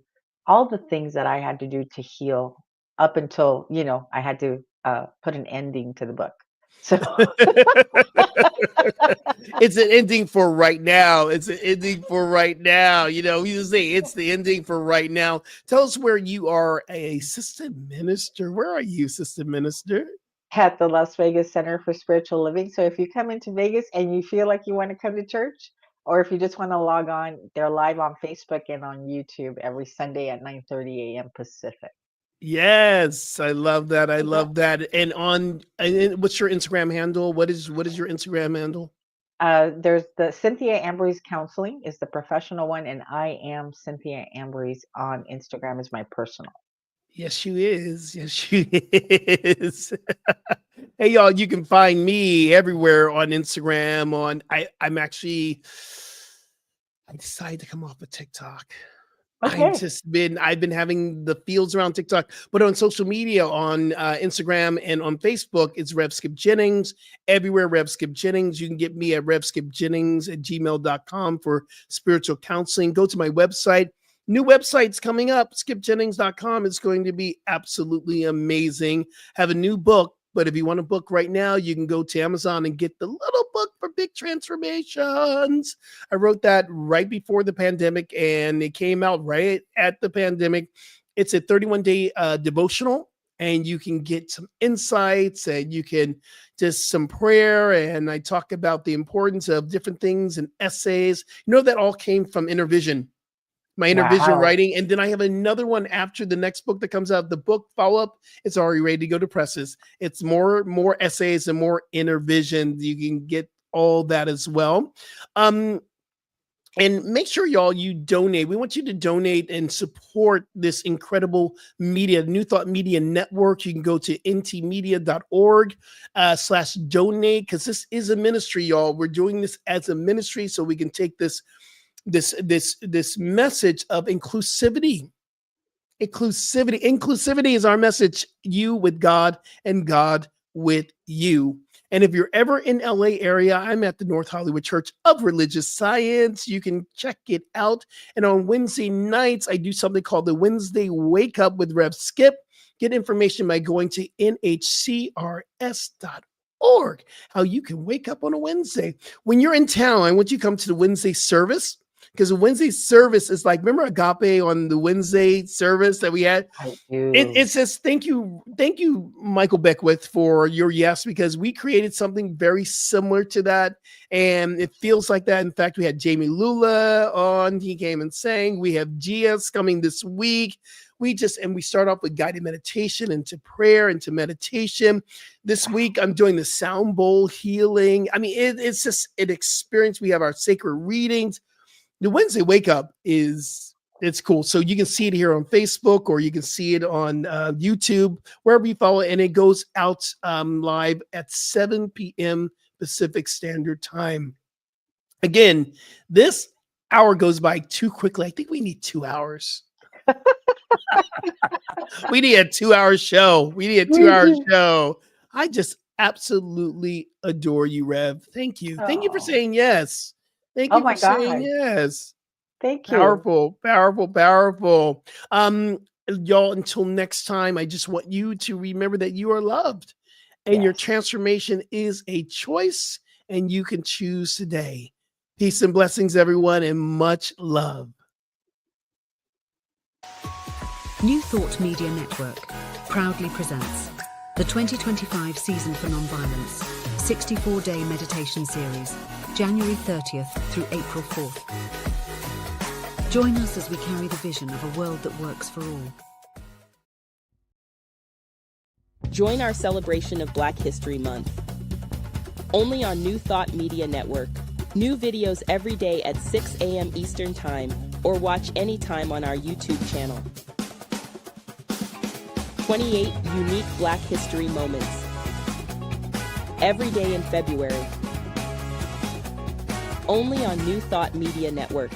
all the things that I had to do to heal up until, I had to put an ending to the book. So it's an ending for right now. It's an ending for right now. We just say it's the ending for right now. Tell us where you are a assistant minister. Where are you, assistant minister? At the Las Vegas Center for Spiritual Living. So if you come into Vegas and you feel like you want to come to church, or if you just want to log on, they're live on Facebook and on YouTube every Sunday at 9:30 a.m. Pacific. Yes, I love that. I love that. And what's your Instagram handle? What is your Instagram handle? There's the Cynthia Ambries Counseling is the professional one, and I am Cynthia Ambries on Instagram is my personal. Yes, she is. Yes, she is. Hey, y'all, you can find me everywhere on Instagram. I decided to come off of TikTok. Okay. I've been having the fields around TikTok, but on social media, on Instagram and on Facebook, it's Rev Skip Jennings. Everywhere, Rev Skip Jennings. You can get me at revskipjennings@gmail.com for spiritual counseling. Go to my website. New website's coming up, skipjennings.com. It's going to be absolutely amazing. Have a new book, but if you want a book right now, you can go to Amazon and get the little book for big transformations. I wrote that right before the pandemic, and it came out right at the pandemic. It's a 31-day devotional, and you can get some insights, and you can just some prayer. And I talk about the importance of different things and essays. That all came from Inner Vision. My Inner Vision writing. And then I have another one after the next book that comes out. The book follow-up, it's already ready to go to presses. It's more essays and more Inner Vision. You can get all that as well. And make sure, y'all, you donate. We want you to donate and support this incredible media, New Thought Media Network. You can go to ntmedia.org/donate, because this is a ministry, y'all. We're doing this as a ministry so we can take this message of inclusivity. Inclusivity is our message. You with God and God with you. And if you're ever in LA area, I'm at the North Hollywood Church of Religious Science. You can check it out. And on Wednesday nights, I do something called the Wednesday Wake Up with Rev Skip. Get information by going to nhcrs.org, how you can wake up on a Wednesday. When you're in town, I want you to come to the Wednesday service, because the Wednesday service is like, remember Agape on the Wednesday service that we had? I do. It says, thank you, Michael Beckwith, for your yes, because we created something very similar to that. And it feels like that. In fact, we had Jamie Lula on. He came and sang. We have GS coming this week. We start off with guided meditation into prayer, into meditation. This week, I'm doing the sound bowl healing. I mean, it's just an experience. We have our sacred readings. The Wednesday Wake Up it's cool. So you can see it here on Facebook, or you can see it on YouTube, wherever you follow it. And it goes out live at 7 p.m. Pacific Standard Time. Again, this hour goes by too quickly. I think we need 2 hours. We need a 2-hour show. Show. I just absolutely adore you, Rev. Thank you. Thank you for saying yes. Thank you for saying yes. Thank you. Powerful, powerful, powerful. Y'all, until next time, I just want you to remember that you are loved, and your transformation is a choice, and you can choose today. Peace and blessings, everyone, and much love. New Thought Media Network proudly presents the 2025 Season for Nonviolence 64-day meditation series, January 30th through April 4th. Join us as we carry the vision of a world that works for all. Join our celebration of Black History Month. Only on New Thought Media Network. New videos every day at 6 a.m. Eastern Time, or watch anytime on our YouTube channel. 28 unique Black History moments. Every day in February. Only on New Thought Media Network.